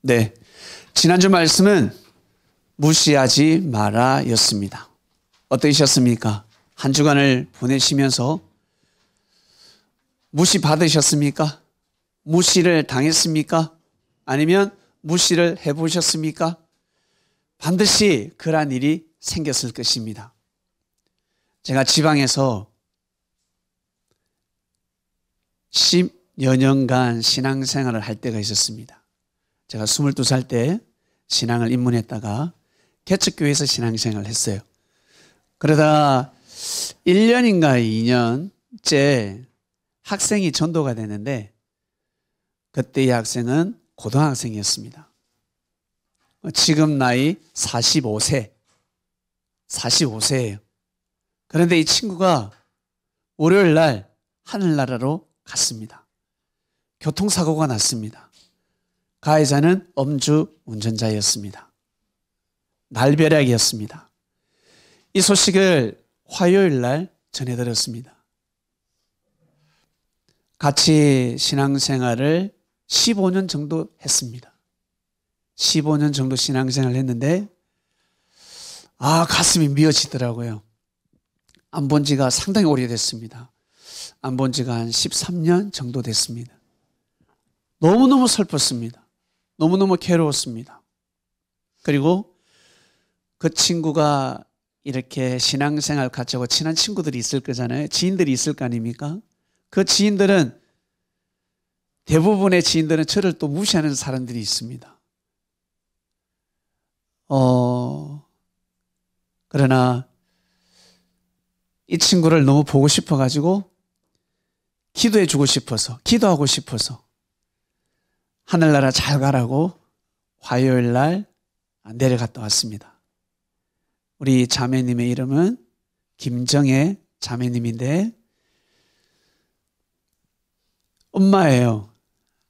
네, 지난주 말씀은 무시하지 마라 였습니다. 어떠셨습니까? 한 주간을 보내시면서 무시 받으셨습니까? 무시를 당했습니까? 아니면 무시를 해보셨습니까? 반드시 그러한 일이 생겼을 것입니다. 제가 지방에서 10여 년간 신앙생활을 할 때가 있었습니다. 제가 22살 때 신앙을 입문했다가 개척교회에서 신앙생활을 했어요. 그러다 1년인가 2년째 학생이 전도가 되는데 그때 이 학생은 고등학생이었습니다. 지금 나이 45세예요. 그런데 이 친구가 월요일 날 하늘나라로 갔습니다. 교통사고가 났습니다. 가해자는 음주 운전자였습니다. 날벼락이었습니다. 이 소식을 화요일 날 전해드렸습니다. 같이 신앙생활을 15년 정도 했습니다. 15년 정도 신앙생활을 했는데 가슴이 미어지더라고요. 안 본 지가 상당히 오래됐습니다. 안 본 지가 한 13년 정도 됐습니다. 너무너무 슬펐습니다. 너무너무 괴로웠습니다. 그리고 그 친구가 이렇게 신앙생활 같이 하고 친한 친구들이 있을 거잖아요. 지인들이 있을 거 아닙니까? 그 지인들은 대부분의 지인들은 저를 또 무시하는 사람들이 있습니다. 그러나 이 친구를 너무 보고 싶어가지고 기도해주고 싶어서 기도하고 싶어서 하늘나라 잘 가라고 화요일 날 내려갔다 왔습니다. 우리 자매님의 이름은 김정혜 자매님인데 엄마예요.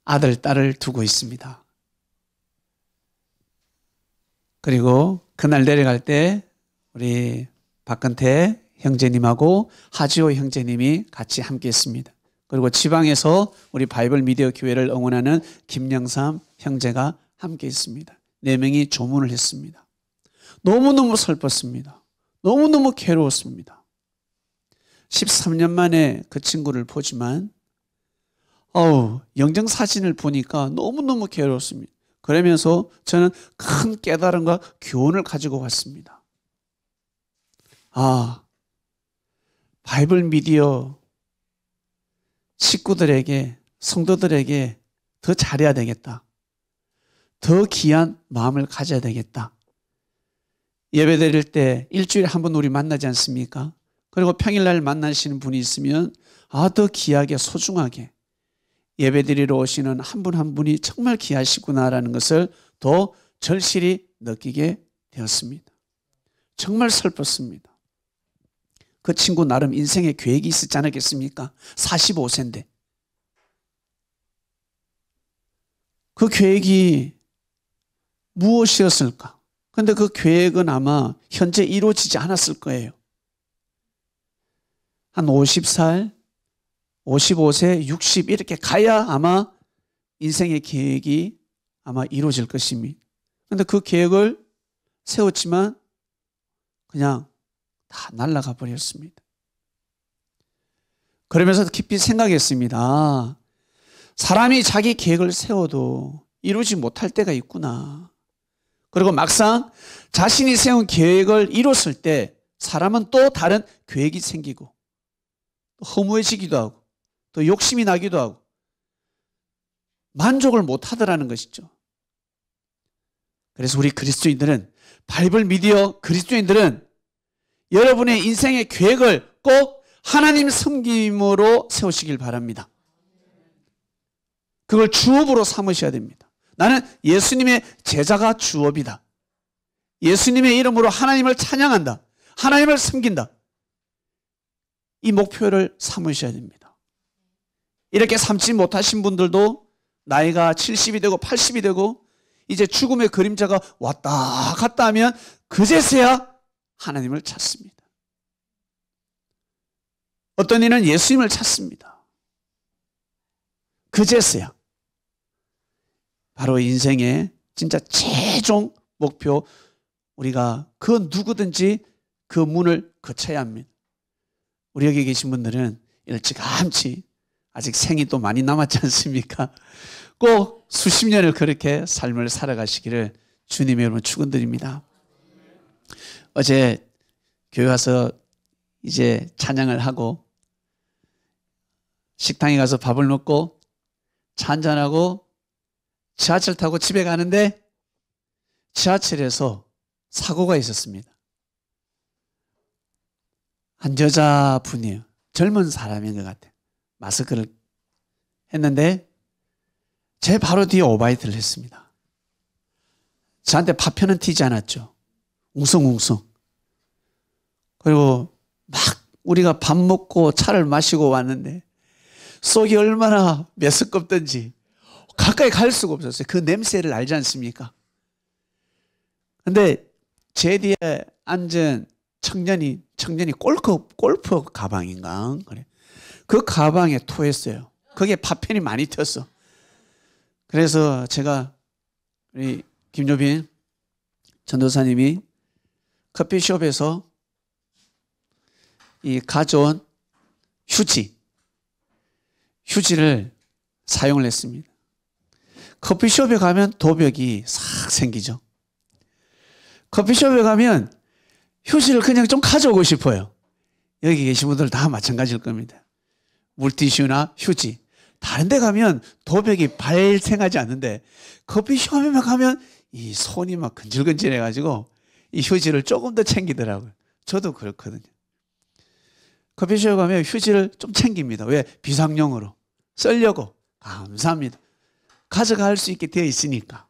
아들, 딸을 두고 있습니다. 그리고 그날 내려갈 때 우리 박근태 형제님하고 하지호 형제님이 같이 함께 했습니다. 그리고 지방에서 우리 바이블 미디어 교회를 응원하는 김영삼 형제가 함께 있습니다. 4명이 조문을 했습니다. 너무너무 슬펐습니다. 너무너무 괴로웠습니다. 13년 만에 그 친구를 보지만 영정사진을 보니까 너무너무 괴로웠습니다. 그러면서 저는 큰 깨달음과 교훈을 가지고 왔습니다. 바이블 미디어 식구들에게, 성도들에게 더 잘해야 되겠다. 더 귀한 마음을 가져야 되겠다. 예배 드릴 때 일주일에 한 번 우리 만나지 않습니까? 그리고 평일날 만나시는 분이 있으면 더 귀하게 소중하게 예배 드리러 오시는 한 분 한 분이 정말 귀하시구나라는 것을 더 절실히 느끼게 되었습니다. 정말 슬펐습니다. 그 친구 나름 인생의 계획이 있었지 않았겠습니까? 45세인데. 그 계획이 무엇이었을까? 그런데 그 계획은 아마 현재 이루어지지 않았을 거예요. 한 50살, 55세, 60 이렇게 가야 아마 인생의 계획이 아마 이루어질 것입니다. 그런데 그 계획을 세웠지만 그냥 다 날아가 버렸습니다. 그러면서 깊이 생각했습니다. 사람이 자기 계획을 세워도 이루지 못할 때가 있구나. 그리고 막상 자신이 세운 계획을 이뤘을 때 사람은 또 다른 계획이 생기고 또 허무해지기도 하고 또 욕심이 나기도 하고 만족을 못하더라는 것이죠. 그래서 우리 그리스도인들은 바이블 미디어 그리스도인들은 여러분의 인생의 계획을 꼭 하나님 섬김으로 세우시길 바랍니다. 그걸 주업으로 삼으셔야 됩니다. 나는 예수님의 제자가 주업이다. 예수님의 이름으로 하나님을 찬양한다. 하나님을 섬긴다. 이 목표를 삼으셔야 됩니다. 이렇게 삼지 못하신 분들도 나이가 70이 되고 80이 되고 이제 죽음의 그림자가 왔다 갔다 하면 그제서야 하나님을 찾습니다. 어떤 이는 예수님을 찾습니다. 그제서야 바로 인생의 진짜 최종 목표, 우리가 그 누구든지 그 문을 거쳐야 합니다. 우리 여기 계신 분들은 일찌감치 아직 생이 또 많이 남았지 않습니까? 꼭 수십 년을 그렇게 삶을 살아가시기를 주님의 이름으로 축원드립니다. 어제 교회 와서 이제 찬양을 하고 식당에 가서 밥을 먹고 차 한잔하고 지하철 타고 집에 가는데 지하철에서 사고가 있었습니다. 한 여자분이에요. 젊은 사람인 것 같아요. 마스크를 했는데 제 바로 뒤에 오바이트를 했습니다. 저한테 파편은 튀지 않았죠. 웅성웅성. 그리고 막 우리가 밥 먹고 차를 마시고 왔는데 속이 얼마나 메스껍던지 가까이 갈 수가 없었어요. 그 냄새를 알지 않습니까? 근데 제 뒤에 앉은 청년이 골프 가방인가? 그래. 그 가방에 토했어요. 거기에 파편이 많이 튀었어. 그래서 제가 우리 김조빈 전도사님이 커피숍에서 이 가져온 휴지를 사용을 했습니다. 커피숍에 가면 도벽이 싹 생기죠. 커피숍에 가면 휴지를 그냥 좀 가져오고 싶어요. 여기 계신 분들 다 마찬가지일 겁니다. 물티슈나 휴지. 다른 데 가면 도벽이 발생하지 않는데 커피숍에 가면 이 손이 막 근질근질해가지고 이 휴지를 조금 더 챙기더라고요. 저도 그렇거든요. 커피숍에 가면 휴지를 좀 챙깁니다. 왜? 비상용으로 쓰려고. 감사합니다. 가져갈 수 있게 되어 있으니까.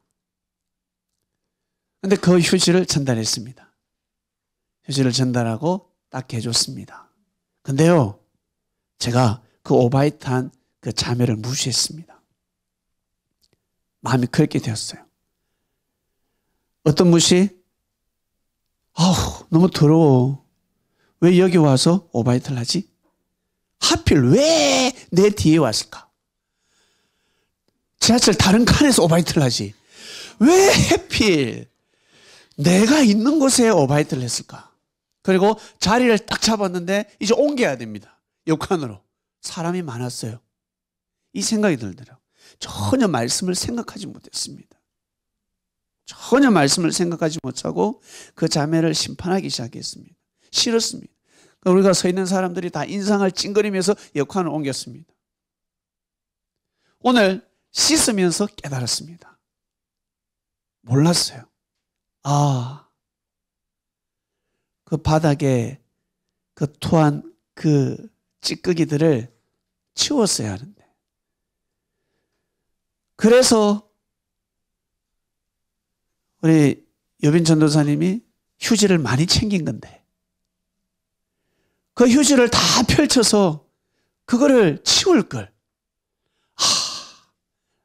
근데 그 휴지를 전달했습니다. 휴지를 전달하고 딱 해줬습니다. 근데요, 제가 그 오바이트한 그 자매를 무시했습니다. 마음이 그렇게 되었어요. 어떤 무시? 아우, 너무 더러워. 왜 여기 와서 오바이트를 하지? 하필 왜 내 뒤에 왔을까? 지하철 다른 칸에서 오바이트를 하지. 왜 하필 내가 있는 곳에 오바이트를 했을까? 그리고 자리를 딱 잡았는데 이제 옮겨야 됩니다. 옆칸으로. 사람이 많았어요. 이 생각이 들더라고요. 전혀 말씀을 생각하지 못했습니다. 전혀 말씀을 생각하지 못하고 그 자매를 심판하기 시작했습니다. 싫었습니다. 우리가 서 있는 사람들이 다 인상을 찡그리면서 옆칸을 옮겼습니다. 오늘 씻으면서 깨달았습니다. 몰랐어요. 아, 그 바닥에 그 토한 그 찌꺼기들을 치웠어야 하는데. 그래서 우리 여빈 전도사님이 휴지를 많이 챙긴 건데 그 휴지를 다 펼쳐서 그거를 치울 걸.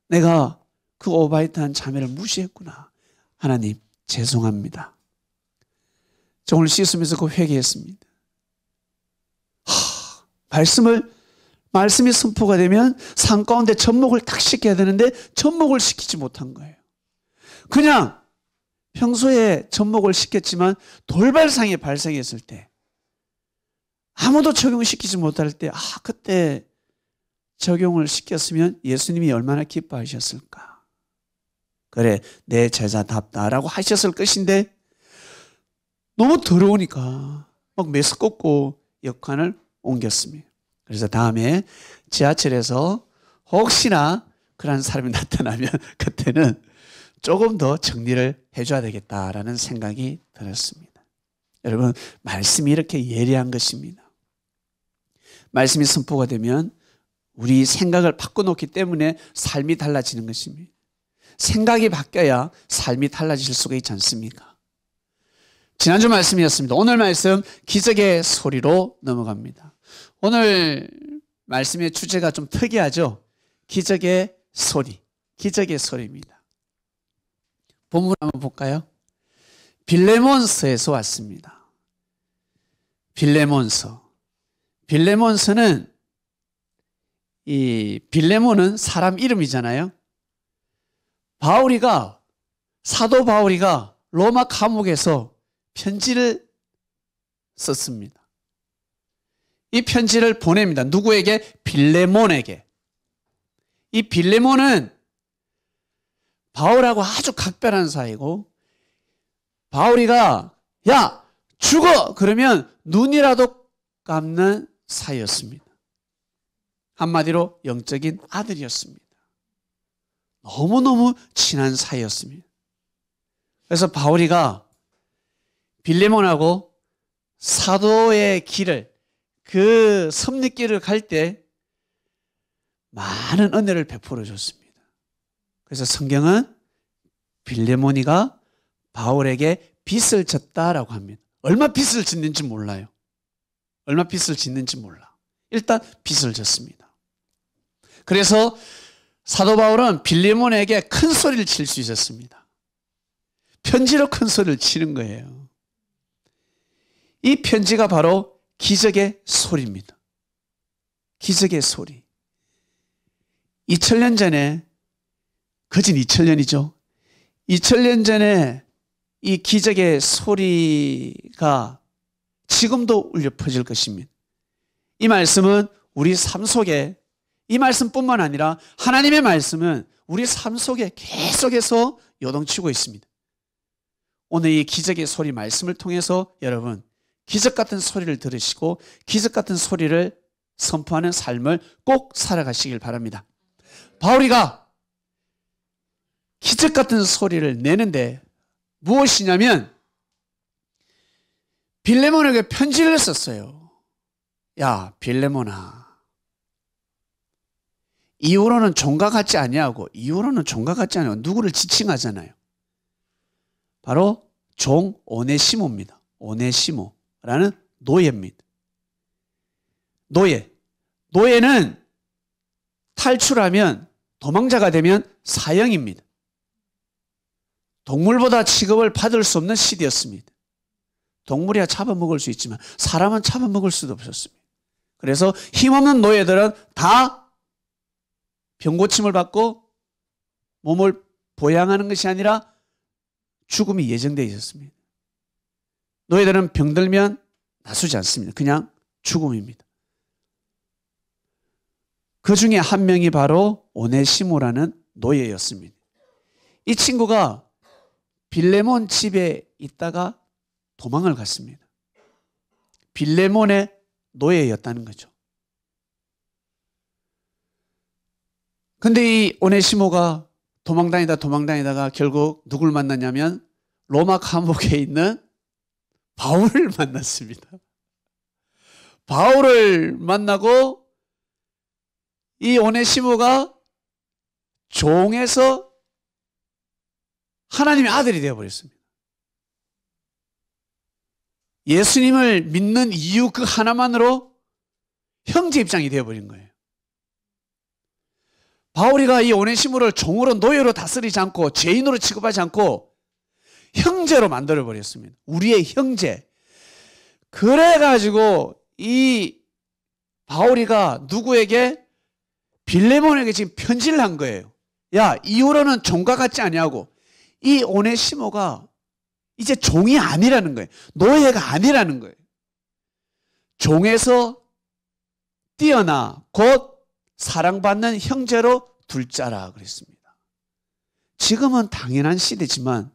내가 그 오바이트한 자매를 무시했구나. 하나님 죄송합니다. 저 오늘 씻으면서 그 회개했습니다. 말씀이 선포가 되면 산 가운데 접목을 딱 시켜야 되는데 접목을 시키지 못한 거예요. 그냥 평소에 접목을 시켰지만 돌발상이 발생했을 때 아무도 적용시키지 못할 때 그때 적용을 시켰으면 예수님이 얼마나 기뻐하셨을까. 그래 내 제자답다라고 하셨을 것인데 너무 더러우니까 막 메스껍고 역할을 옮겼습니다. 그래서 다음에 지하철에서 혹시나 그런 사람이 나타나면 그때는 조금 더 정리를 해줘야 되겠다라는 생각이 들었습니다. 여러분 말씀이 이렇게 예리한 것입니다. 말씀이 선포가 되면 우리 생각을 바꿔놓기 때문에 삶이 달라지는 것입니다. 생각이 바뀌어야 삶이 달라질 수가 있지 않습니까? 지난주 말씀이었습니다. 오늘 말씀 기적의 소리로 넘어갑니다. 오늘 말씀의 주제가 좀 특이하죠? 기적의 소리, 기적의 소리입니다. 본문 한번 볼까요? 빌레몬서에서 왔습니다. 빌레몬서는 이 빌레몬은 사람 이름이잖아요. 바울이가 사도 바울이가 로마 감옥에서 편지를 썼습니다. 이 편지를 보냅니다. 누구에게? 빌레몬에게. 이 빌레몬은 바울하고 아주 각별한 사이고, 바울이가 야 죽어 그러면 눈이라도 감는 사이였습니다. 한마디로 영적인 아들이었습니다. 너무너무 친한 사이였습니다. 그래서 바울이가 빌레몬하고 사도의 길을, 그 섭리길을 갈 때 많은 은혜를 베풀어 줬습니다. 그래서 성경은 빌레몬이가 바울에게 빚을 졌다라고 합니다. 얼마 빚을 짓는지 몰라요. 얼마 빚을 짓는지 몰라. 일단 빚을 졌습니다. 그래서 사도 바울은 빌레몬에게 큰 소리를 칠 수 있었습니다. 편지로 큰 소리를 치는 거예요. 이 편지가 바로 기적의 소리입니다. 기적의 소리. 2000년 전에, 거진 2000년이죠. 2000년 전에 이 기적의 소리가 지금도 울려 퍼질 것입니다. 이 말씀은 우리 삶 속에, 이 말씀뿐만 아니라 하나님의 말씀은 우리 삶 속에 계속해서 요동치고 있습니다. 오늘 이 기적의 소리 말씀을 통해서 여러분 기적 같은 소리를 들으시고 기적 같은 소리를 선포하는 삶을 꼭 살아가시길 바랍니다. 바울이가 기적 같은 소리를 내는데 무엇이냐면 빌레몬에게 편지를 썼어요. 야 빌레몬아, 이후로는 종과 같지 아니하고, 이후로는 종과 같지 아니하고 누구를 지칭하잖아요. 바로 종 오네시모입니다. 오네시모라는 노예입니다. 노예는 탈출하면, 도망자가 되면 사형입니다. 동물보다 취급을 받을 수 없는 시대였습니다. 동물이야 잡아먹을 수 있지만 사람은 잡아먹을 수도 없었습니다. 그래서 힘없는 노예들은 다 병고침을 받고 몸을 보양하는 것이 아니라 죽음이 예정되어 있었습니다. 노예들은 병들면 나서지 않습니다. 그냥 죽음입니다. 그 중에 한 명이 바로 오네시모라는 노예였습니다. 이 친구가 빌레몬 집에 있다가 도망을 갔습니다. 빌레몬의 노예였다는 거죠. 근데 이 오네시모가 도망다니다가 결국 누굴 만났냐면 로마 감옥에 있는 바울을 만났습니다. 바울을 만나고 이 오네시모가 종에서 하나님의 아들이 되어버렸습니다. 예수님을 믿는 이유 그 하나만으로 형제 입장이 되어버린 거예요. 바울이가 이 오네시모를 종으로 노예로 다스리지 않고 죄인으로 취급하지 않고 형제로 만들어버렸습니다. 우리의 형제. 그래가지고 이 바울이가 누구에게? 빌레몬에게 지금 편지를 한 거예요. 야, 이후로는 종과 같지 아니하고, 이 오네시모가 이제 종이 아니라는 거예요. 노예가 아니라는 거예요. 종에서 뛰어나 곧 사랑받는 형제로 둘 자라 그랬습니다. 지금은 당연한 시대지만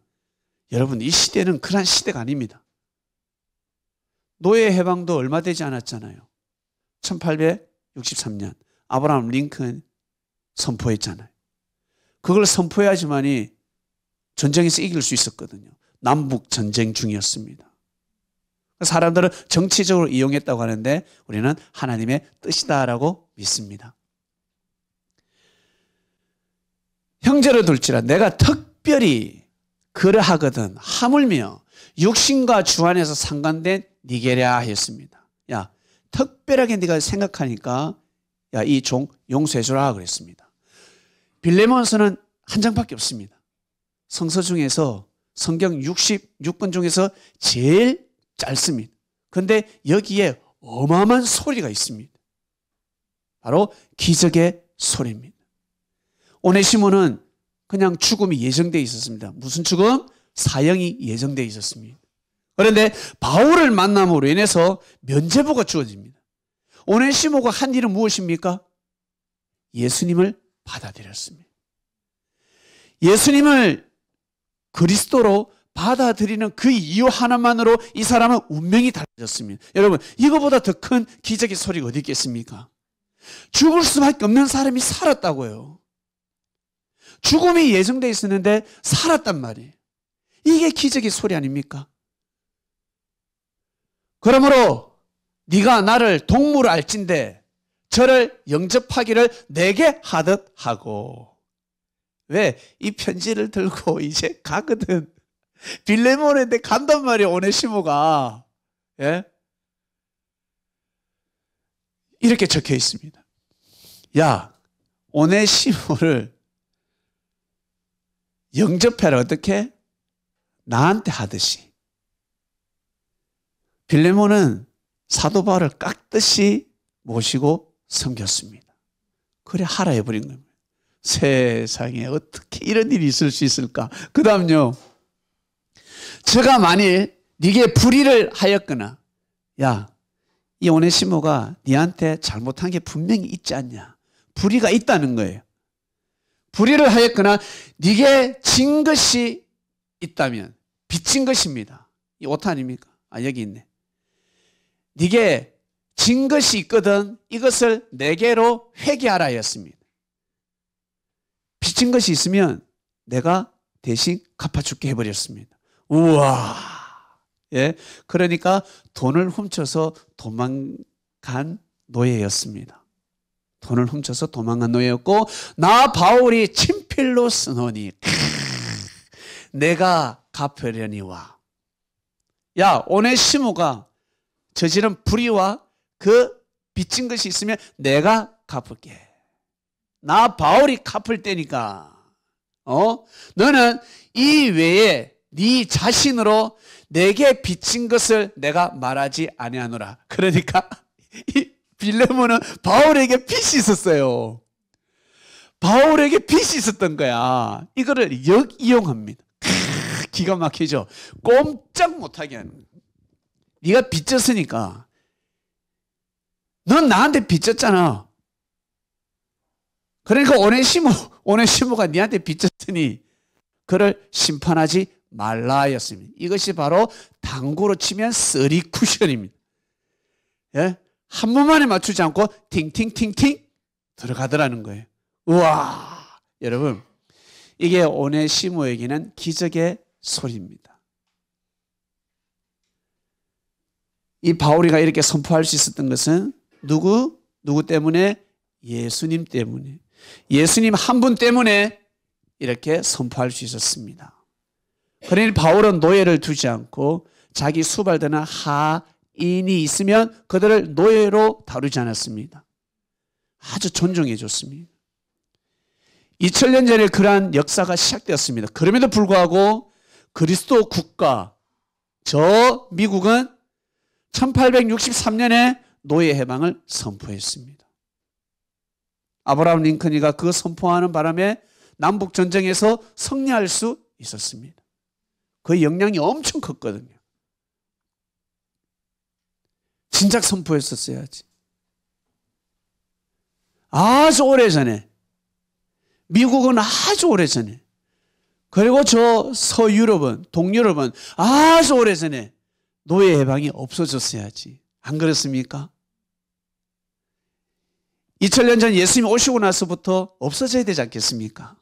여러분, 이 시대는 그런 시대가 아닙니다. 노예 해방도 얼마 되지 않았잖아요. 1863년 아브라함 링컨 선포했잖아요. 그걸 선포해야지만이 전쟁에서 이길 수 있었거든요. 남북 전쟁 중이었습니다. 사람들은 정치적으로 이용했다고 하는데 우리는 하나님의 뜻이다라고 믿습니다. 형제로 둘지라 내가 특별히 그러하거든 하물며 육신과 주 안에서 상관된 니게랴 했습니다. 야, 특별하게 네가 생각하니까 야, 이 종 용서해주라 그랬습니다. 빌레몬서는 한 장밖에 없습니다. 성서 중에서 성경 66권 중에서 제일 짧습니다. 그런데 여기에 어마어마한 소리가 있습니다. 바로 기적의 소리입니다. 오네시모는 그냥 죽음이 예정되어 있었습니다. 무슨 죽음? 사형이 예정되어 있었습니다. 그런데 바울을 만남으로 인해서 면죄부가 주어집니다. 오네시모가 한 일은 무엇입니까? 예수님을 받아들였습니다. 예수님을 그리스도로 받아들이는 그 이유 하나만으로 이 사람은 운명이 달라졌습니다. 여러분, 이거보다 더 큰 기적의 소리가 어디 있겠습니까? 죽을 수밖에 없는 사람이 살았다고요. 죽음이 예정되어 있었는데 살았단 말이에요. 이게 기적의 소리 아닙니까? 그러므로 네가 나를 동물 알진대 저를 영접하기를 내게 하듯 하고. 왜? 이 편지를 들고 이제 가거든. 빌레몬한테 간단 말이야, 오네시모가. 예? 이렇게 적혀 있습니다. 야, 오네시모를 영접해라. 어떻게? 나한테 하듯이. 빌레몬은 사도 바울을 깍듯이 모시고 섬겼습니다. 그래 하라 해버린 겁니다. 세상에 어떻게 이런 일이 있을 수 있을까? 그 다음요. 저가 만일 네게 불의를 하였거나, 야, 이 오네시모가 네한테 잘못한 게 분명히 있지 않냐? 불의가 있다는 거예요. 불의를 하였거나 네게 진 것이 있다면 빚진 것입니다. 이 오타 아닙니까? 아, 여기 있네. 네게 진 것이 있거든 이것을 내게로 회개하라 하였습니다. 빚진 것이 있으면 내가 대신 갚아줄게 해버렸습니다. 우와. 예. 그러니까 돈을 훔쳐서 도망간 노예였습니다. 돈을 훔쳐서 도망간 노예였고, 나 바울이 친필로 쓰노니 내가 갚으려니와. 야, 오네시모가 저지른 불의와 그 빚진 것이 있으면 내가 갚을게. 나 바울이 갚을 때니까. 너는 이 외에 네 자신으로 내게 빚진 것을 내가 말하지 아니하노라. 그러니까 이 빌레몬은 바울에게 빚이 있었어요. 바울에게 빚이 있었던 거야. 이거를 역이용합니다. 기가 막히죠. 꼼짝 못하게 하는 거야. 네가 빚졌으니까. 넌 나한테 빚졌잖아. 그러니까 오네시모가 네한테 빚졌으니 그를 심판하지 말라였습니다. 이것이 바로 당구로 치면 쓰리 쿠션입니다. 예? 한 번만에 맞추지 않고 팅팅팅팅 들어가더라는 거예요. 우와, 여러분, 이게 오네시모에게는 기적의 소리입니다. 이 바울이가 이렇게 선포할 수 있었던 것은 누구 때문에? 예수님 때문에. 예수님 한 분 때문에 이렇게 선포할 수 있었습니다. 그러니 바울은 노예를 두지 않고 자기 수발드나 하인이 있으면 그들을 노예로 다루지 않았습니다. 아주 존중해 줬습니다. 2000년 전에 그러한 역사가 시작되었습니다. 그럼에도 불구하고 그리스도 국가, 저 미국은 1863년에 노예 해방을 선포했습니다. 아브라함 링컨이가 그 선포하는 바람에 남북 전쟁에서 승리할 수 있었습니다. 그 영향이 엄청 컸거든요. 진작 선포했었어야지. 아주 오래전에, 미국은 아주 오래전에, 그리고 저 서유럽은, 동유럽은 아주 오래전에 노예 해방이 없어졌어야지. 안 그렇습니까? 2000년 전 예수님이 오시고 나서부터 없어져야 되지 않겠습니까?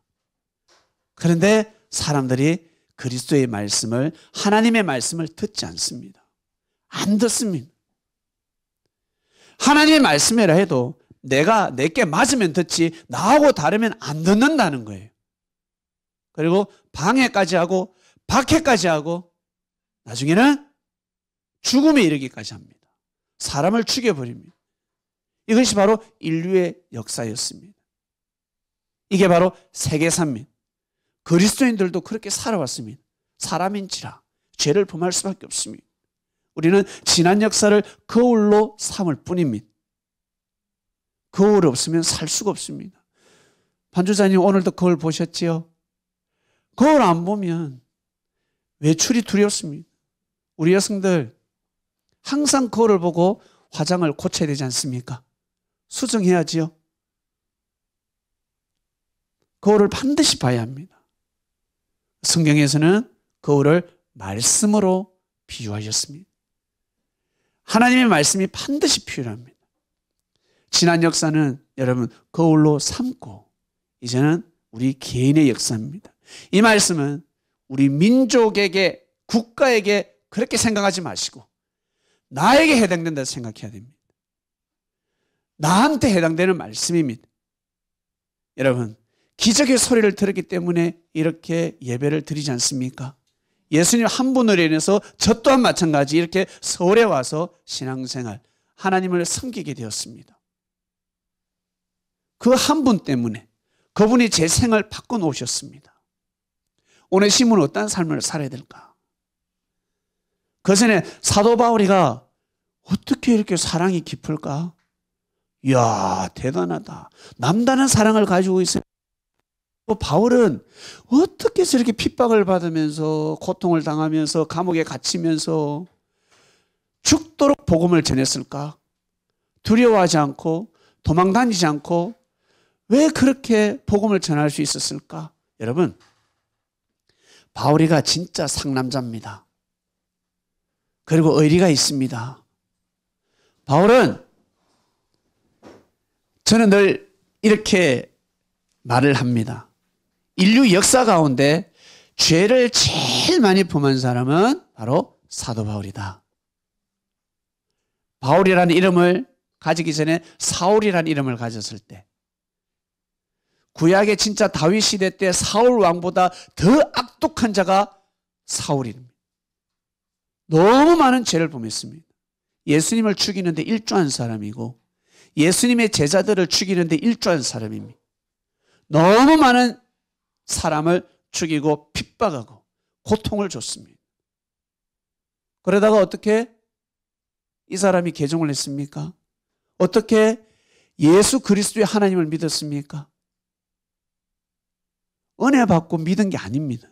그런데 사람들이 그리스도의 말씀을, 하나님의 말씀을 듣지 않습니다. 안 듣습니다. 하나님의 말씀이라 해도 내게 맞으면 듣지 나하고 다르면 안 듣는다는 거예요. 그리고 방해까지 하고 박해까지 하고 나중에는 죽음에 이르기까지 합니다. 사람을 죽여버립니다. 이것이 바로 인류의 역사였습니다. 이게 바로 세계사입니다. 그리스도인들도 그렇게 살아왔습니다. 사람인지라 죄를 범할 수밖에 없습니다. 우리는 지난 역사를 거울로 삼을 뿐입니다. 거울 없으면 살 수가 없습니다. 반주자님 오늘도 거울 보셨지요? 거울 안 보면 외출이 두렵습니다. 우리 여성들 항상 거울을 보고 화장을 고쳐야 되지 않습니까? 수정해야지요. 거울을 반드시 봐야 합니다. 성경에서는 거울을 말씀으로 비유하셨습니다. 하나님의 말씀이 반드시 필요합니다. 지난 역사는 여러분 거울로 삼고 이제는 우리 개인의 역사입니다. 이 말씀은 우리 민족에게, 국가에게 그렇게 생각하지 마시고 나에게 해당된다 생각해야 됩니다. 나한테 해당되는 말씀입니다. 여러분, 기적의 소리를 들었기 때문에 이렇게 예배를 드리지 않습니까? 예수님 한 분으로 인해서 저 또한 마찬가지 이렇게 서울에 와서 신앙생활, 하나님을 섬기게 되었습니다. 그 한 분 때문에 그분이 제 생을 바꿔놓으셨습니다. 오네시모는 어떤 삶을 살아야 될까? 그 전에 사도 바울이가 어떻게 이렇게 사랑이 깊을까? 이야, 대단하다. 남다른 사랑을 가지고 있어요. 바울은 어떻게 저렇게 핍박을 받으면서 고통을 당하면서 감옥에 갇히면서 죽도록 복음을 전했을까? 두려워하지 않고 도망다니지 않고 왜 그렇게 복음을 전할 수 있었을까? 여러분, 바울이가 진짜 상남자입니다. 그리고 의리가 있습니다. 바울은 저는 늘 이렇게 말을 합니다. 인류 역사 가운데 죄를 제일 많이 범한 사람은 바로 사도 바울이다. 바울이라는 이름을 가지기 전에 사울이라는 이름을 가졌을 때 구약의 진짜 다윗 시대 때 사울 왕보다 더 악독한 자가 사울입니다. 너무 많은 죄를 범했습니다. 예수님을 죽이는데 일조한 사람이고 예수님의 제자들을 죽이는데 일조한 사람입니다. 너무 많은 사람을 죽이고 핍박하고 고통을 줬습니다. 그러다가 어떻게 이 사람이 개종을 했습니까? 어떻게 예수 그리스도의 하나님을 믿었습니까? 은혜 받고 믿은 게 아닙니다.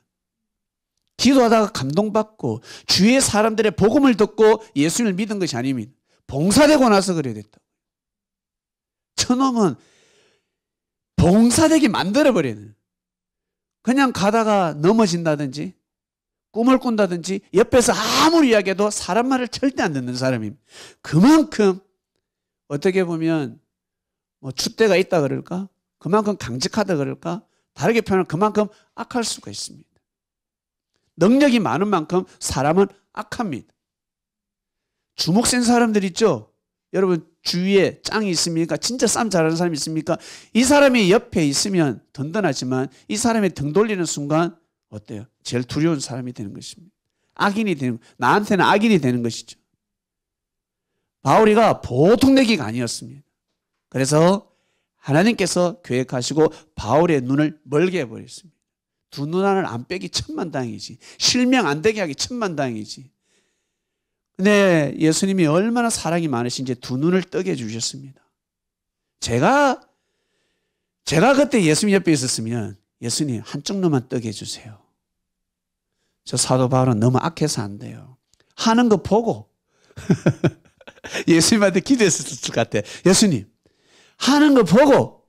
기도하다가 감동받고 주위의 사람들의 복음을 듣고 예수님을 믿은 것이 아닙니다. 봉사되고 나서 그래야 됐다. 저놈은 봉사되게 만들어버리는, 그냥 가다가 넘어진다든지 꿈을 꾼다든지 옆에서 아무리 이야기해도 사람 말을 절대 안 듣는 사람입니다. 그만큼 어떻게 보면 뭐 줏대가 있다 그럴까? 그만큼 강직하다 그럴까? 다르게 표현하면 그만큼 악할 수가 있습니다. 능력이 많은 만큼 사람은 악합니다. 주먹 센 사람들 있죠? 여러분 주위에 짱이 있습니까? 진짜 싸움 잘하는 사람이 있습니까? 이 사람이 옆에 있으면 든든하지만 이 사람이 등 돌리는 순간 어때요? 제일 두려운 사람이 되는 것입니다. 악인이 되는, 나한테는 악인이 되는 것이죠. 바울이가 보통 내기가 아니었습니다. 그래서 하나님께서 계획하시고 바울의 눈을 멀게 해버렸습니다. 두 눈 하나를 안 빼기 천만다행이지. 실명 안 되게 하기 천만다행이지. 근데 예수님이 얼마나 사랑이 많으신지 두 눈을 뜨게 해주셨습니다. 제가 그때 예수님 옆에 있었으면 예수님 한쪽 눈만 뜨게 해주세요. 저 사도 바울은 너무 악해서 안 돼요. 하는 거 보고 예수님한테 기도했을 것 같아. 예수님 하는 거 보고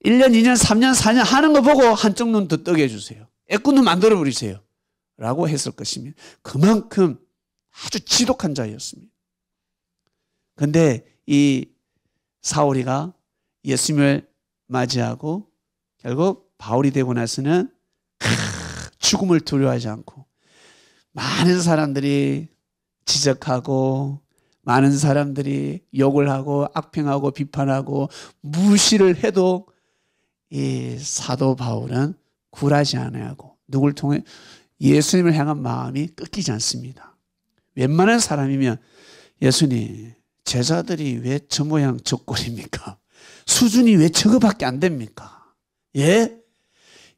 1년, 2년, 3년, 4년 하는 거 보고 한쪽 눈 더 뜨게 해주세요. 애꾸 눈 만들어버리세요. 라고 했을 것입니다. 그만큼 아주 지독한 자였습니다. 그런데 이 사울이가 예수님을 맞이하고 결국 바울이 되고 나서는 죽음을 두려워하지 않고 많은 사람들이 지적하고 많은 사람들이 욕을 하고 악평하고 비판하고 무시를 해도 이 사도 바울은 굴하지 않아하고 누굴 통해 예수님을 향한 마음이 끊기지 않습니다. 웬만한 사람이면 예수님 제자들이 왜 저 모양 저 꼴입니까? 수준이 왜 저거밖에 안 됩니까? 예?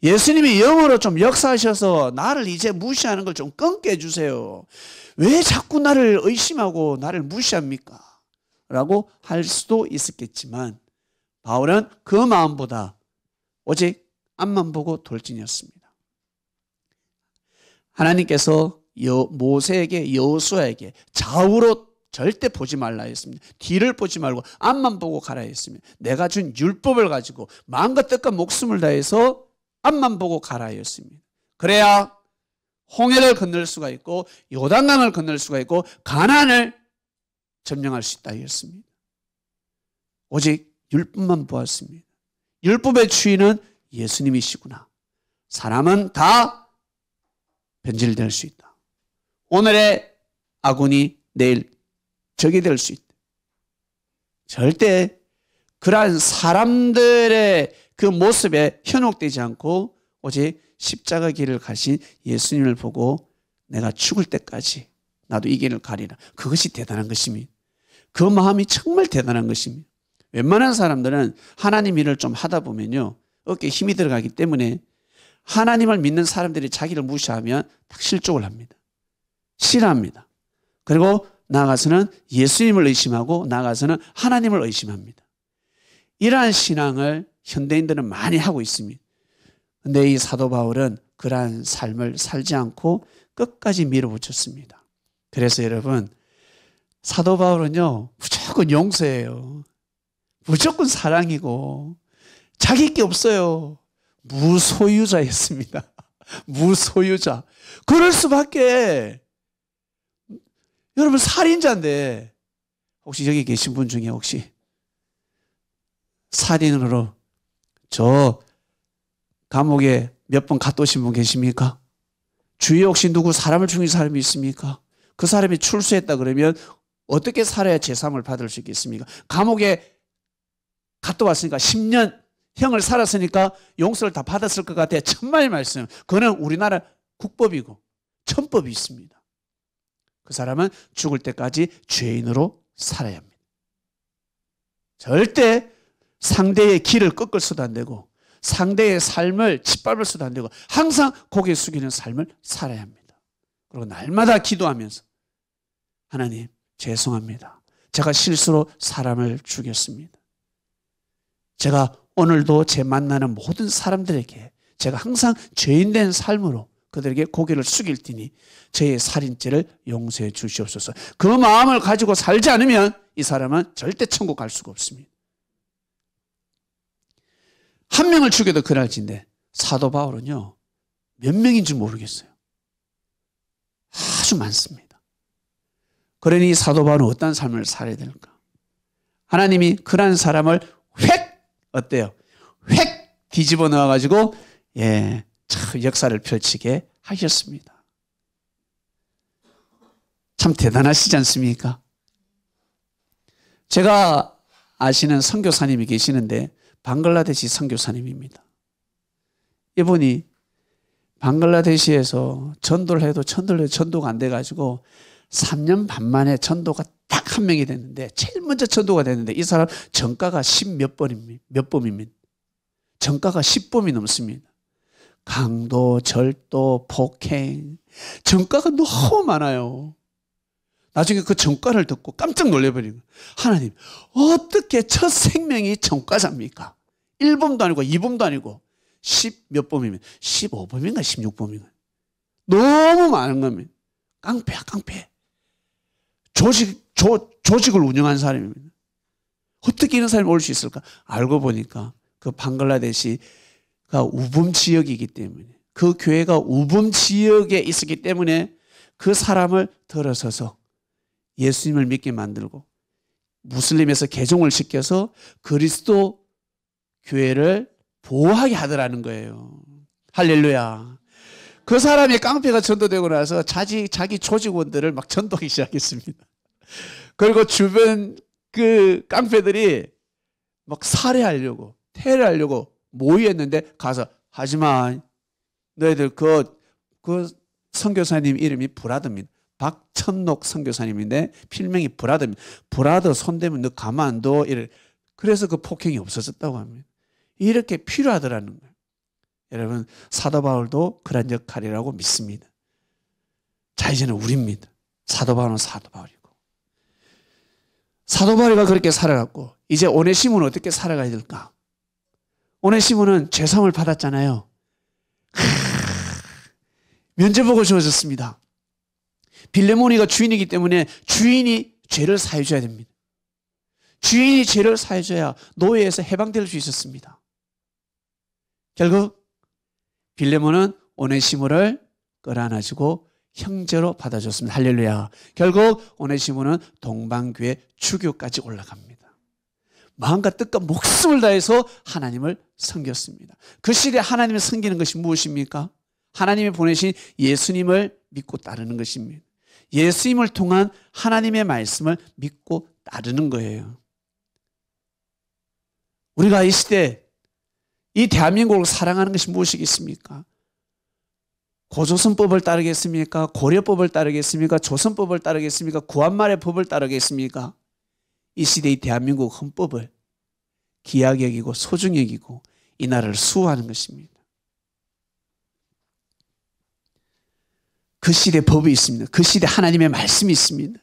예수님이 영으로 좀 역사하셔서 나를 이제 무시하는 걸 좀 끊게 해주세요. 왜 자꾸 나를 의심하고 나를 무시합니까? 라고 할 수도 있었겠지만 바울은 그 마음보다 오직 앞만 보고 돌진이었습니다. 하나님께서 모세에게 여호수아에게 좌우로 절대 보지 말라 했습니다. 뒤를 보지 말고 앞만 보고 가라 했습니다. 내가 준 율법을 가지고 마음과 뜻과 목숨을 다해서 앞만 보고 가라 했습니다. 그래야 홍해를 건널 수가 있고 요단강을 건널 수가 있고 가나안을 점령할 수 있다 했습니다. 오직 율법만 보았습니다. 율법의 주인은 예수님이시구나. 사람은 다 변질될 수 있다. 오늘의 아군이 내일 적이 될 수 있다. 절대 그러한 사람들의 그 모습에 현혹되지 않고 오직 십자가 길을 가신 예수님을 보고 내가 죽을 때까지 나도 이 길을 가리라. 그것이 대단한 것입니다. 그 마음이 정말 대단한 것입니다. 웬만한 사람들은 하나님 일을 좀 하다 보면요, 어깨에 힘이 들어가기 때문에 하나님을 믿는 사람들이 자기를 무시하면 딱 실족을 합니다. 싫어합니다. 그리고 나아가서는 예수님을 의심하고 나아가서는 하나님을 의심합니다. 이러한 신앙을 현대인들은 많이 하고 있습니다. 그런데 이 사도 바울은 그러한 삶을 살지 않고 끝까지 밀어붙였습니다. 그래서 여러분, 사도 바울은요, 무조건 용서해요. 무조건 사랑이고 자기 게 없어요. 무소유자였습니다. 무소유자. 그럴 수밖에. 여러분, 살인자인데 혹시 여기 계신 분 중에 혹시 살인으로 저 감옥에 몇 번 갔다 오신 분 계십니까? 주위에 혹시 누구 사람을 죽인 사람이 있습니까? 그 사람이 출소했다 그러면 어떻게 살아야 제3을 받을 수 있겠습니까? 감옥에 갔다 왔으니까 10년 형을 살았으니까 용서를 다 받았을 것 같아요. 천만의 말씀. 그거는 우리나라 국법이고 천법이 있습니다. 그 사람은 죽을 때까지 죄인으로 살아야 합니다. 절대 상대의 길을 꺾을수도 안 되고 상대의 삶을 짓밟을수도 안 되고 항상 고개 숙이는 삶을 살아야 합니다. 그리고 날마다 기도하면서 하나님 죄송합니다. 제가 실수로 사람을 죽였습니다. 제가 오늘도 제 만나는 모든 사람들에게 제가 항상 죄인된 삶으로 그들에게 고개를 숙일 테니 저의 살인죄를 용서해 주시옵소서. 그 마음을 가지고 살지 않으면 이 사람은 절대 천국 갈 수가 없습니다. 한 명을 죽여도 그날진데 사도 바울은요, 몇 명인지 모르겠어요. 아주 많습니다. 그러니 사도 바울은 어떤 삶을 살아야 될까? 하나님이 그런 사람을 획 어때요? 획 뒤집어 넣어가지고 참 역사를 펼치게 하셨습니다. 참 대단하시지 않습니까? 제가 아시는 선교사님이 계시는데 방글라데시 선교사님입니다. 이분이 방글라데시에서 전도를 해도 전도가 안 돼가지고 3년 반 만에 전도가 딱 한 명이 됐는데 제일 먼저 전도가 됐는데 이 사람 전가가 10몇 범입니다. 전가가 10범이 넘습니다. 강도, 절도, 폭행, 전가가 너무 많아요. 나중에 그 전가를 듣고 깜짝 놀래버리고 하나님 어떻게 첫 생명이 전가자입니까? 1범도 아니고 2범도 아니고 10몇 범이면 15범인가 16범인가 너무 많은 겁니다. 깡패야 깡패. 조직을 운영한 사람입니다. 어떻게 이런 사람이 올 수 있을까? 알고 보니까 그 방글라데시가 우범 지역이기 때문에 그 교회가 우범 지역에 있었기 때문에 그 사람을 들어서서 예수님을 믿게 만들고 무슬림에서 개종을 시켜서 그리스도 교회를 보호하게 하더라는 거예요. 할렐루야. 그 사람이 깡패가 전도되고 나서 자기 조직원들을 막 전도하기 시작했습니다. 그리고 주변 그 깡패들이 막 살해하려고 테러하려고 모의했는데 가서 하지마. 너희들 그 선교사님 이름이 브라더입니다. 박천록 선교사님인데 필명이 브라더입니다. 브라더 손대면 너 가만 안 둬. 그래서 그 폭행이 없어졌다고 합니다. 이렇게 필요하더라는 거예요. 여러분 사도 바울도 그런 역할이라고 믿습니다. 자 이제는 우리입니다. 사도 바울은 사도 바울이고 사도 바울이가 그렇게 살아갔고 이제 오네시모는 어떻게 살아가야 될까? 오네시모는 죄사함을 받았잖아요. 면죄부가 주어졌습니다. 빌레몬이가 주인이기 때문에 주인이 죄를 사해줘야 됩니다. 주인이 죄를 사해줘야 노예에서 해방될 수 있었습니다. 결국 빌레몬은 오네시모를 끌어안아주고 형제로 받아줬습니다. 할렐루야. 결국 오네시모는 동방교회 주교까지 올라갑니다. 마음과 뜻과 목숨을 다해서 하나님을 섬겼습니다. 그 시대에 하나님을 섬기는 것이 무엇입니까? 하나님이 보내신 예수님을 믿고 따르는 것입니다. 예수님을 통한 하나님의 말씀을 믿고 따르는 거예요. 우리가 이 시대, 이 대한민국을 사랑하는 것이 무엇이겠습니까? 고조선법을 따르겠습니까? 고려법을 따르겠습니까? 조선법을 따르겠습니까? 구한말의 법을 따르겠습니까? 이 시대의 대한민국 헌법을 귀하게 여기고 소중히 여기고 이 나라를 수호하는 것입니다. 그 시대 법이 있습니다. 그 시대 하나님의 말씀이 있습니다.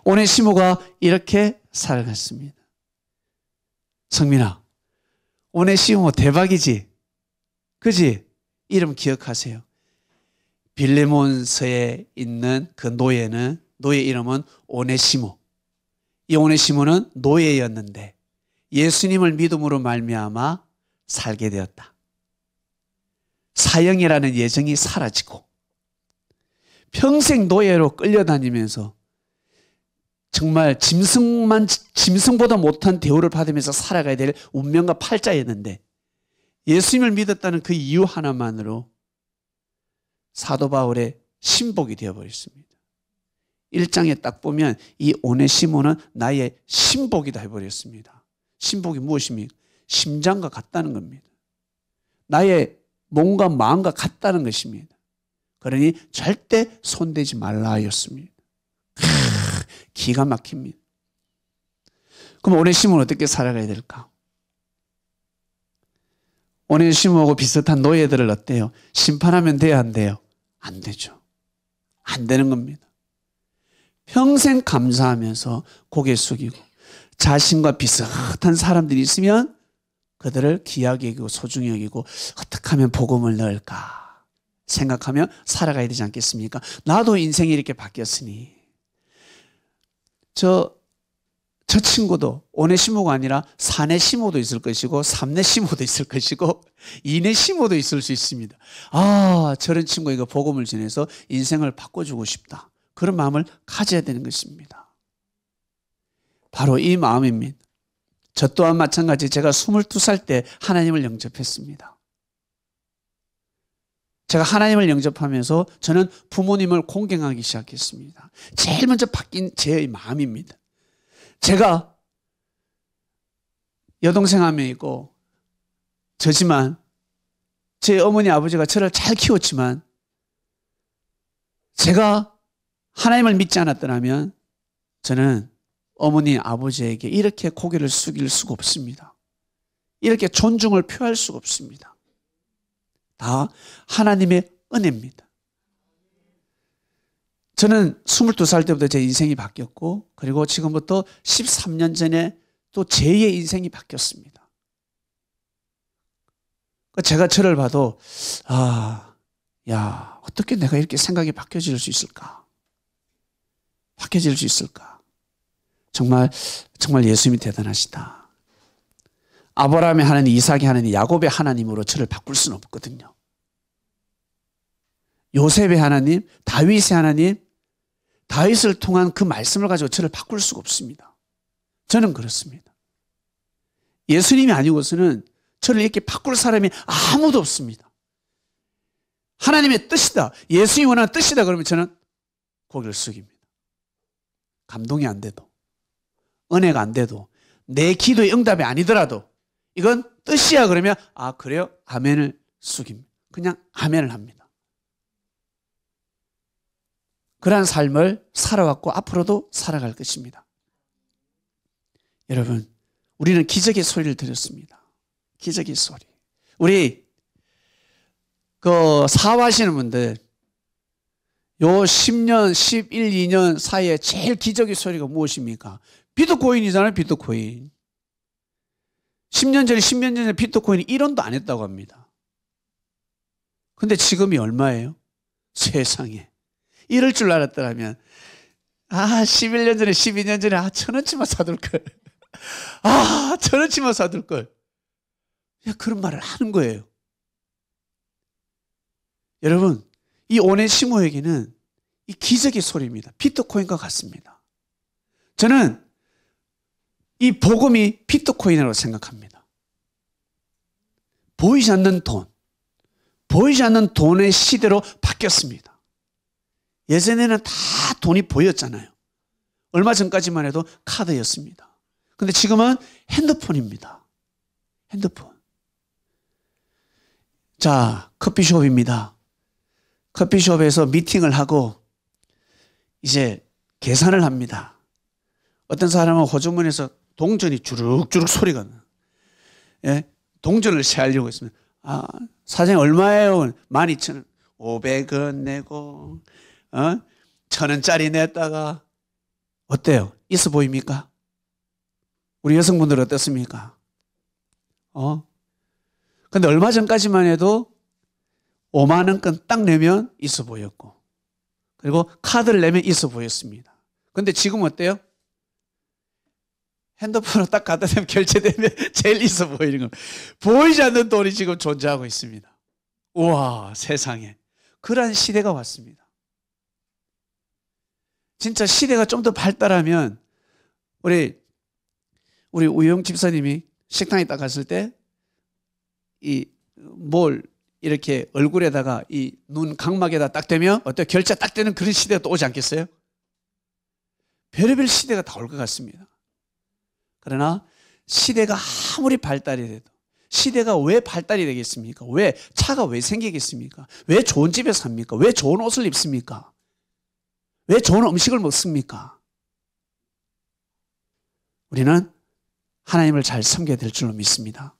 오네시모가 이렇게 살아갔습니다. 성민아, 오네시모 대박이지? 그지? 이름 기억하세요. 빌레몬서에 있는 그 노예는, 노예 이름은 오네시모. 이 오네시모는 노예였는데 예수님을 믿음으로 말미암아 살게 되었다. 사형이라는 예정이 사라지고 평생 노예로 끌려다니면서 정말 짐승보다 못한 대우를 받으면서 살아가야 될 운명과 팔자였는데 예수님을 믿었다는 그 이유 하나만으로 사도 바울의 신복이 되어버렸습니다. 1장에 딱 보면 이 오네시모는 나의 신복이다 해버렸습니다. 신복이 무엇입니까? 심장과 같다는 겁니다. 나의 몸과 마음과 같다는 것입니다. 그러니 절대 손대지 말라 하였습니다. 기가 막힙니다. 그럼 오네시모는 어떻게 살아가야 될까? 오네시모하고 비슷한 노예들을 어때요? 심판하면 돼야 안 돼요? 안 되죠. 안 되는 겁니다. 평생 감사하면서 고개 숙이고 자신과 비슷한 사람들이 있으면 그들을 귀하게 여기고 소중히 여기고 어떻게 하면 복음을 넣을까 생각하며 살아가야 되지 않겠습니까? 나도 인생이 이렇게 바뀌었으니 저 친구도 오네시모가 아니라 사네시모도 있을 것이고 삼네시모도 있을 것이고 이네시모도 있을 수 있습니다. 아, 저런 친구에게 복음을 전해서 인생을 바꿔주고 싶다. 그런 마음을 가져야 되는 것입니다. 바로 이 마음입니다. 저 또한 마찬가지 제가 22살 때 하나님을 영접했습니다. 제가 하나님을 영접하면서 저는 부모님을 공경하기 시작했습니다. 제일 먼저 바뀐 제 마음입니다. 제가 여동생 한 명 있고 저지만 제 어머니 아버지가 저를 잘 키웠지만 제가 하나님을 믿지 않았더라면 저는 어머니 아버지에게 이렇게 고개를 숙일 수가 없습니다. 이렇게 존중을 표할 수가 없습니다. 다 하나님의 은혜입니다. 저는 22살 때부터 제 인생이 바뀌었고 그리고 지금부터 13년 전에 또 제2의 인생이 바뀌었습니다. 제가 저를 봐도 어떻게 내가 이렇게 생각이 바뀌어질 수 있을까? 바뀌어질 수 있을까? 정말 예수님이 대단하시다. 아브라함의 하나님, 이삭의 하나님, 야곱의 하나님으로 저를 바꿀 수는 없거든요. 요셉의 하나님, 다윗의 하나님, 다윗을 통한 그 말씀을 가지고 저를 바꿀 수가 없습니다. 저는 그렇습니다. 예수님이 아니고서는 저를 이렇게 바꿀 사람이 아무도 없습니다. 하나님의 뜻이다. 예수님이 원하는 뜻이다. 그러면 저는 고개를 숙입니다. 감동이 안 돼도, 은혜가 안 돼도, 내 기도의 응답이 아니더라도 이건 뜻이야 그러면 그래요? 아멘을 숙입니다. 그냥 아멘을 합니다. 그러한 삶을 살아왔고 앞으로도 살아갈 것입니다. 여러분, 우리는 기적의 소리를 들었습니다. 기적의 소리. 우리 사업하시는 분들 요 10년, 11, 2년 사이에 제일 기적의 소리가 무엇입니까? 비트코인이잖아요. 비트코인. 10년 전에 비트코인이 1원도 안 했다고 합니다. 근데 지금이 얼마예요? 세상에. 이럴 줄 알았더라면 11년 전에 12년 전에 1,000원치만 사둘 걸. 1,000원치만 사둘 걸. 그런 말을 하는 거예요. 여러분, 이 오네시모에게는 이 기적의 소리입니다. 비트코인과 같습니다. 저는 이 복음이 비트코인이라고 생각합니다. 보이지 않는 돈, 보이지 않는 돈의 시대로 바뀌었습니다. 예전에는 다 돈이 보였잖아요. 얼마 전까지만 해도 카드였습니다. 근데 지금은 핸드폰입니다. 핸드폰. 자, 커피숍입니다. 커피숍에서 미팅을 하고 이제 계산을 합니다. 어떤 사람은 호주머니에서 동전이 주룩주룩 소리가 나요. 예? 동전을 세하려고 했으면 사장님 얼마예요? 12,000원. 500원 내고 1,000원짜리 냈다가 어때요? 있어 보입니까? 우리 여성분들 어떻습니까? 근데 얼마 전까지만 해도 5만 원권 딱 내면 있어 보였고, 그리고 카드를 내면 있어 보였습니다. 근데 지금 어때요? 핸드폰으로 딱 갖다 대면 결제되면 제일 있어 보이는 겁니다. 보이지 않는 돈이 지금 존재하고 있습니다. 우와, 세상에. 그러한 시대가 왔습니다. 진짜 시대가 좀 더 발달하면 우리 우영 집사님이 식당에 딱 갔을 때 뭘 이렇게 얼굴에다가 이 눈 각막에다 딱 대면 어때요? 결제 딱 되는 그런 시대가 또 오지 않겠어요? 별의별 시대가 다 올 것 같습니다. 그러나 시대가 아무리 발달이 돼도 시대가 왜 발달이 되겠습니까? 왜 차가 왜 생기겠습니까? 왜 좋은 집에 삽니까? 왜 좋은 옷을 입습니까? 왜 좋은 음식을 먹습니까? 우리는 하나님을 잘 섬겨야 될 줄로 믿습니다.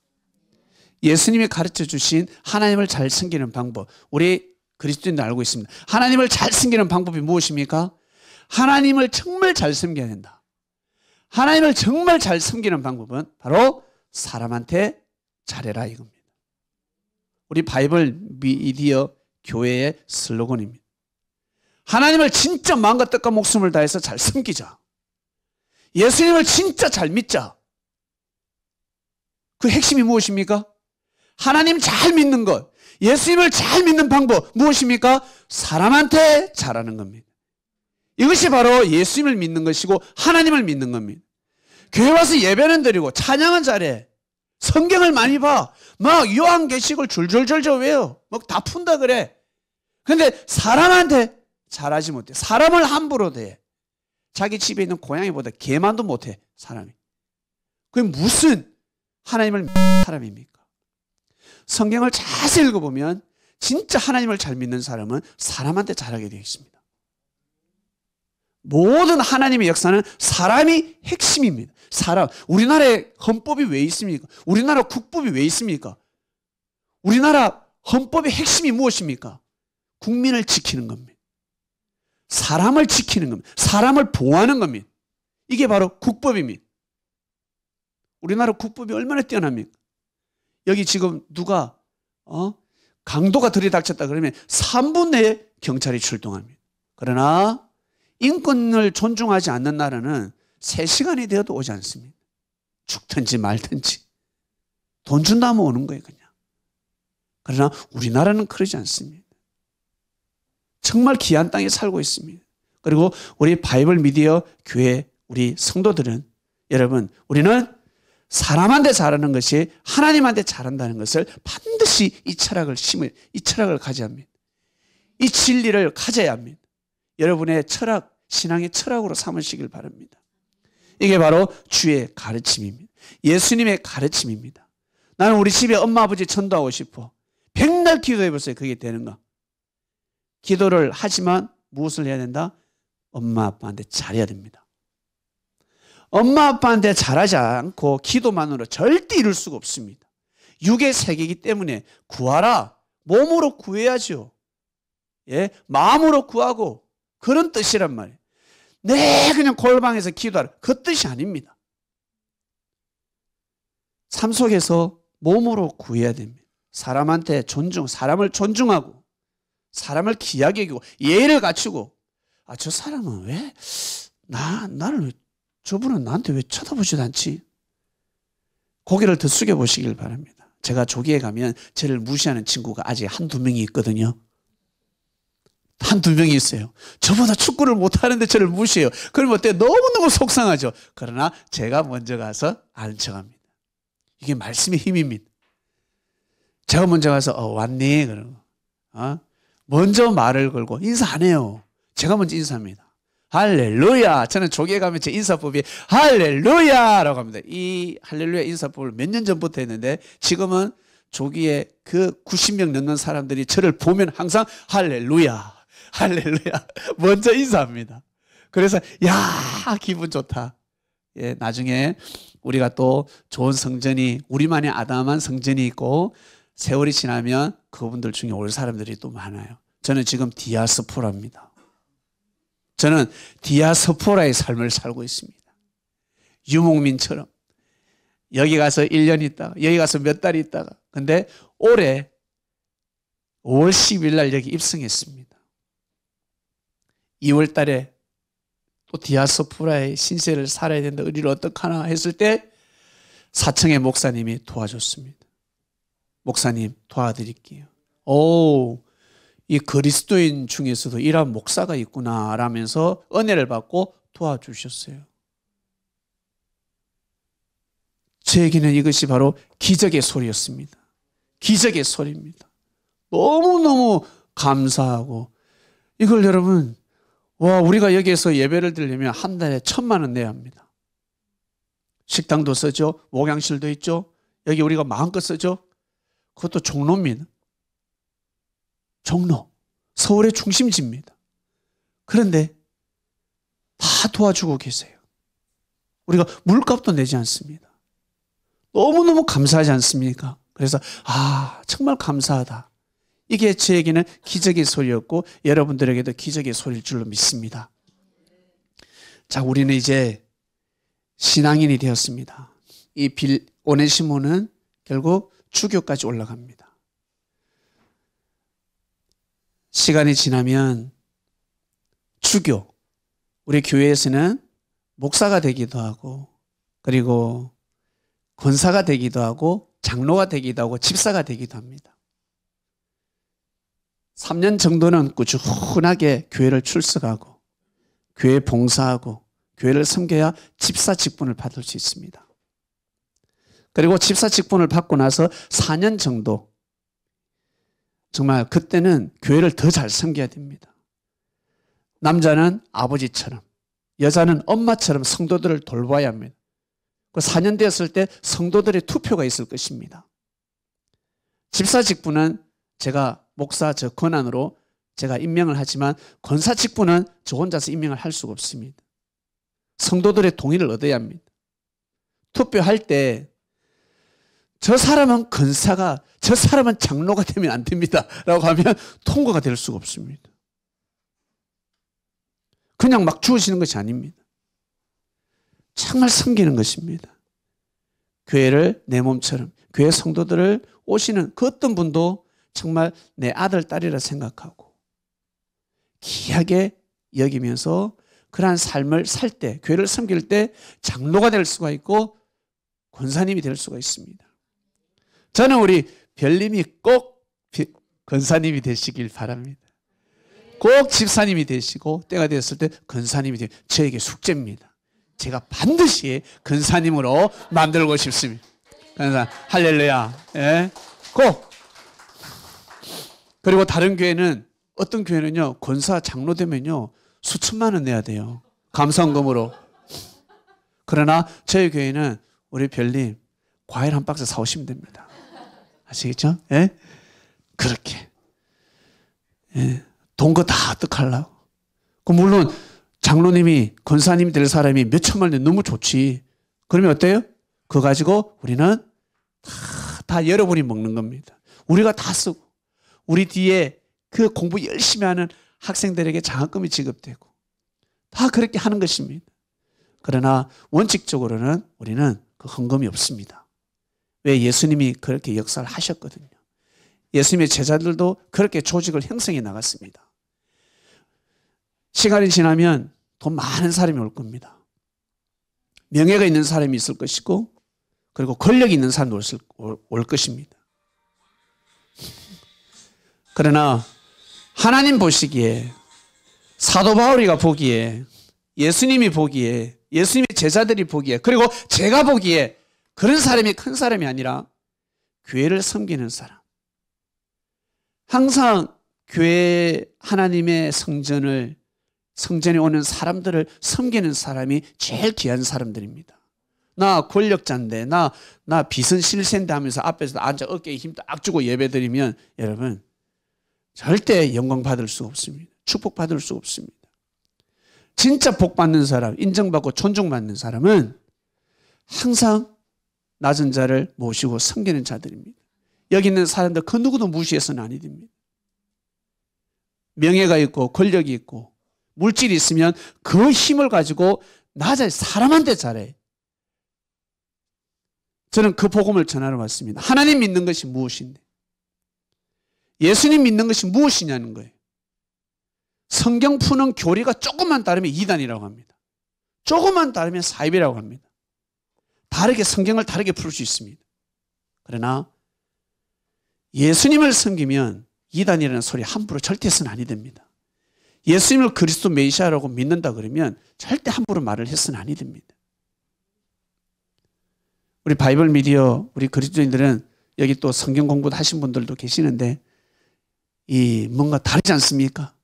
예수님이 가르쳐 주신 하나님을 잘 섬기는 방법, 우리 그리스도인도 알고 있습니다. 하나님을 잘 섬기는 방법이 무엇입니까? 하나님을 정말 잘 섬겨야 된다. 하나님을 정말 잘 섬기는 방법은 바로 사람한테 잘해라 이겁니다. 우리 바이블 미디어 교회의 슬로건입니다. 하나님을 진짜 마음과 뜻과 목숨을 다해서 잘 섬기자. 예수님을 진짜 잘 믿자. 그 핵심이 무엇입니까? 하나님 잘 믿는 것, 예수님을 잘 믿는 방법 무엇입니까? 사람한테 잘하는 겁니다. 이것이 바로 예수님을 믿는 것이고 하나님을 믿는 겁니다. 교회 와서 예배는 드리고 찬양은 잘해. 성경을 많이 봐. 막 요한계시록을 줄줄줄줄 외워. 막 다 푼다 그래. 그런데 사람한테 잘하지 못해. 사람을 함부로 대. 자기 집에 있는 고양이보다 개만도 못해 사람이. 그게 무슨 하나님을 믿는 사람입니까? 성경을 자세히 읽어보면 진짜 하나님을 잘 믿는 사람은 사람한테 잘하게 되어 있습니다. 모든 하나님의 역사는 사람이 핵심입니다. 사람. 우리나라의 헌법이 왜 있습니까? 우리나라 국법이 왜 있습니까? 우리나라 헌법의 핵심이 무엇입니까? 국민을 지키는 겁니다. 사람을 지키는 겁니다. 사람을 보호하는 겁니다. 이게 바로 국법입니다. 우리나라 국법이 얼마나 뛰어납니까? 여기 지금 누가 강도가 들이닥쳤다 그러면 3분 내에 경찰이 출동합니다. 그러나 인권을 존중하지 않는 나라는 3시간이 되어도 오지 않습니다. 죽든지 말든지. 돈 준다면 오는 거예요 그냥. 그러나 우리나라는 그러지 않습니다. 정말 귀한 땅에 살고 있습니다. 그리고 우리 바이블 미디어 교회 우리 성도들은, 여러분, 우리는 사람한테 잘하는 것이 하나님한테 잘한다는 것을 반드시 이 철학을 가져야 합니다. 이 진리를 가져야 합니다. 여러분의 철학, 신앙의 철학으로 삼으시길 바랍니다. 이게 바로 주의 가르침입니다. 예수님의 가르침입니다. 나는 우리 집에 엄마 아버지 전도하고 싶어. 백날 기도해보세요. 그게 되는가? 기도를 하지만 무엇을 해야 된다? 엄마 아빠한테 잘해야 됩니다. 엄마 아빠한테 잘하지 않고 기도만으로 절대 이룰 수가 없습니다. 육의 세계이기 때문에 구하라. 몸으로 구해야죠. 예, 마음으로 구하고 그런 뜻이란 말이에요. 그냥 골방에서 기도하라. 그 뜻이 아닙니다. 삶 속에서 몸으로 구해야 됩니다. 사람한테 사람을 존중하고 사람을 귀하게 여기고 예의를 갖추고 저 사람은 왜 나를 왜 저분은 나한테 왜 쳐다보지도 않지? 고개를 더 숙여보시길 바랍니다. 제가 조기에 가면 저를 무시하는 친구가 아직 한두 명이 있거든요. 한두 명이 있어요. 저보다 축구를 못하는데 저를 무시해요. 그러면 어때요? 너무너무 속상하죠. 그러나 제가 먼저 가서 아는 척합니다. 이게 말씀의 힘입니다. 제가 먼저 가서 왔니? 그러고 먼저 말을 걸고 인사 안 해요. 제가 먼저 인사합니다. 할렐루야. 저는 조기에 가면 제 인사법이 할렐루야라고 합니다. 이 할렐루야 인사법을 몇 년 전부터 했는데 지금은 조기에 그 90명 넘는 사람들이 저를 보면 항상 할렐루야, 할렐루야 먼저 인사합니다. 그래서 야 기분 좋다. 예, 나중에 우리가 또 좋은 성전이 우리만의 아담한 성전이 있고 세월이 지나면 그분들 중에 올 사람들이 또 많아요. 저는 지금 디아스포라입니다. 저는 디아스포라의 삶을 살고 있습니다. 유목민처럼 여기 가서 1년 있다가 여기 가서 몇 달 있다가 근데 올해 5월 10일 날 여기 입성했습니다. 2월 달에 또 디아스포라의 신세를 살아야 된다. 우리를 어떡하나 했을 때 사청의 목사님이 도와줬습니다. 목사님 도와드릴게요. 이 그리스도인 중에서도 이런 목사가 있구나 라면서 은혜를 받고 도와주셨어요. 저에게는 이것이 바로 기적의 소리였습니다. 기적의 소리입니다. 너무너무 감사하고 이걸 여러분 우리가 여기에서 예배를 드리려면 한 달에 1,000만 원 내야 합니다. 식당도 쓰죠. 목양실도 있죠. 여기 우리가 마음껏 쓰죠. 그것도 종로입니다. 종로. 서울의 중심지입니다. 그런데 다 도와주고 계세요. 우리가 물값도 내지 않습니다. 너무너무 감사하지 않습니까? 그래서 정말 감사하다. 이게 저에게는 기적의 소리였고 여러분들에게도 기적의 소리일 줄로 믿습니다. 자, 우리는 이제 신앙인이 되었습니다. 이 오네시모는 결국 주교까지 올라갑니다. 시간이 지나면 주교, 우리 교회에서는 목사가 되기도 하고 그리고 권사가 되기도 하고 장로가 되기도 하고 집사가 되기도 합니다. 3년 정도는 꾸준하게 교회를 출석하고 교회 봉사하고 교회를 섬겨야 집사 직분을 받을 수 있습니다. 그리고 집사 직분을 받고 나서 4년 정도 정말 그때는 교회를 더 잘 섬겨야 됩니다. 남자는 아버지처럼 여자는 엄마처럼 성도들을 돌봐야 합니다. 그 4년 되었을 때 성도들의 투표가 있을 것입니다. 집사 직분은 제가 목사 저 권한으로 제가 임명을 하지만 권사 직분은 저 혼자서 임명을 할 수가 없습니다. 성도들의 동의를 얻어야 합니다. 투표할 때 저 사람은 권사가 저 사람은 장로가 되면 안 됩니다 라고 하면 통과가 될 수가 없습니다. 그냥 막 주어지는 것이 아닙니다. 정말 섬기는 것입니다. 교회를 내 몸처럼 교회 성도들을 오시는 그 어떤 분도 정말 내 아들, 딸이라 생각하고 귀하게 여기면서 그러한 삶을 살 때, 교회를 섬길 때 장로가 될 수가 있고 권사님이 될 수가 있습니다. 저는 우리 별님이 꼭 권사님이 되시길 바랍니다. 꼭 집사님이 되시고 때가 되었을 때 권사님이 되고 저에게 숙제입니다. 제가 반드시 권사님으로 만들고 싶습니다. 권사, 할렐루야. 예, 꼭. 그리고 다른 교회는 어떤 교회는요 권사 장로 되면요 수천만 원 내야 돼요. 감사원금으로. 그러나 저희 교회는 우리 별님 과일 한 박스 사오시면 됩니다. 아시겠죠? 예? 그렇게. 예. 돈 거 다 어떡하려고. 물론 장로님이 권사님이 될 사람이 몇 천만 원 너무 좋지. 그러면 어때요? 그거 가지고 우리는 다 여러분이 먹는 겁니다. 우리가 다 쓰고 우리 뒤에 그 공부 열심히 하는 학생들에게 장학금이 지급되고 다 그렇게 하는 것입니다. 그러나 원칙적으로는 우리는 그 헌금이 없습니다. 왜? 예수님이 그렇게 역사를 하셨거든요. 예수님의 제자들도 그렇게 조직을 형성해 나갔습니다. 시간이 지나면 더 많은 사람이 올 겁니다. 명예가 있는 사람이 있을 것이고, 그리고 권력이 있는 사람도 올 것입니다. 그러나 하나님 보시기에, 사도 바울이가 보기에, 예수님이 보기에, 예수님의 제자들이 보기에, 그리고 제가 보기에 그런 사람이 큰 사람이 아니라 교회를 섬기는 사람. 항상 교회 하나님의 성전에 오는 사람들을 섬기는 사람이 제일 귀한 사람들입니다. 나 권력자인데, 나 빚은 실세인데 하면서 앞에서 앉아 어깨에 힘 딱 주고 예배드리면 여러분 절대 영광 받을 수 없습니다. 축복 받을 수 없습니다. 진짜 복 받는 사람, 인정받고 존중받는 사람은 항상 낮은 자를 모시고 섬기는 자들입니다. 여기 있는 사람들 그 누구도 무시해서는 아니 됩니다. 명예가 있고 권력이 있고 물질이 있으면 그 힘을 가지고 사람한테 잘해. 저는 그 복음을 전하러 왔습니다. 하나님 믿는 것이 무엇인데? 예수님 믿는 것이 무엇이냐는 거예요. 성경 푸는 교리가 조금만 다르면 이단이라고 합니다. 조금만 다르면 사입이라고 합니다. 다르게 성경을 다르게 풀 수 있습니다. 그러나 예수님을 섬기면 이단이라는 소리 함부로 절대 해서는 아니 됩니다. 예수님을 그리스도 메시아라고 믿는다 그러면 절대 함부로 말을 해서는 아니 됩니다. 우리 바이블 미디어, 우리 그리스도인들은 여기 또 성경 공부도 하신 분들도 계시는데 뭔가 다르지 않습니까?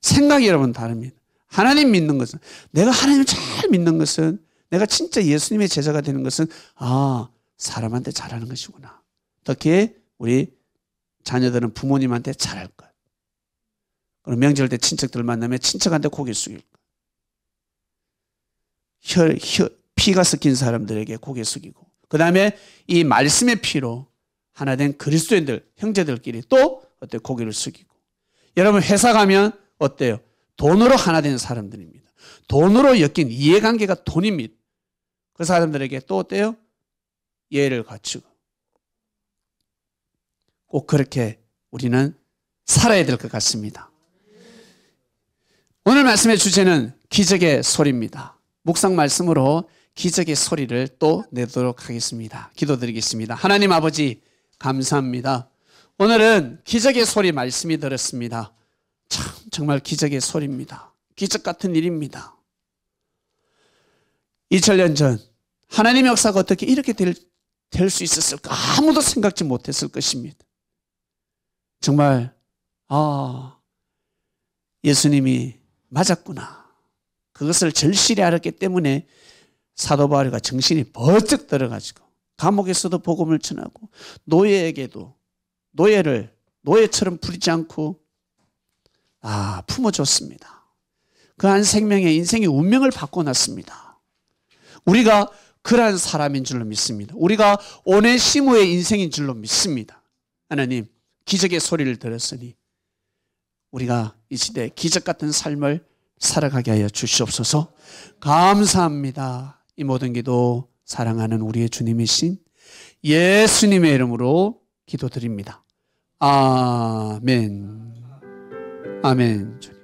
생각이 여러분 다릅니다. 하나님 믿는 것은, 내가 하나님을 잘 믿는 것은, 내가 진짜 예수님의 제자가 되는 것은 사람한테 잘하는 것이구나. 특히 우리 자녀들은 부모님한테 잘할 것. 그리고 명절 때 친척들 만나면 친척한테 고개 숙일 것. 피가 섞인 사람들에게 고개 숙이고, 그 다음에 이 말씀의 피로 하나 된 그리스도인들, 형제들끼리 또 고개를 숙이고. 여러분 회사 가면 어때요? 돈으로 하나 된 사람들입니다. 돈으로 엮인 이해관계가 돈입니다. 그 사람들에게 또 어때요? 예를 갖추고. 꼭 그렇게 우리는 살아야 될 것 같습니다. 오늘 말씀의 주제는 기적의 소리입니다. 묵상 말씀으로 기적의 소리를 또 내도록 하겠습니다. 기도드리겠습니다. 하나님 아버지 감사합니다. 오늘은 기적의 소리 말씀이 들었습니다. 정말 기적의 소리입니다. 기적 같은 일입니다. 2000년 전 하나님의 역사가 어떻게 이렇게 될 수 있었을까? 아무도 생각지 못했을 것입니다. 정말 예수님이 맞았구나. 그것을 절실히 알았기 때문에 사도 바울이가 정신이 번쩍 들어가지고 감옥에서도 복음을 전하고 노예에게도 노예처럼 부리지 않고 품어줬습니다. 그 한 생명의 인생의 운명을 바꿔놨습니다. 우리가 그러한 사람인 줄로 믿습니다. 우리가 오네시모의 인생인 줄로 믿습니다. 하나님, 기적의 소리를 들었으니 우리가 이 시대에 기적 같은 삶을 살아가게 하여 주시옵소서. 감사합니다. 이 모든 기도 사랑하는 우리의 주님이신 예수님의 이름으로 기도드립니다. 아멘. 아멘.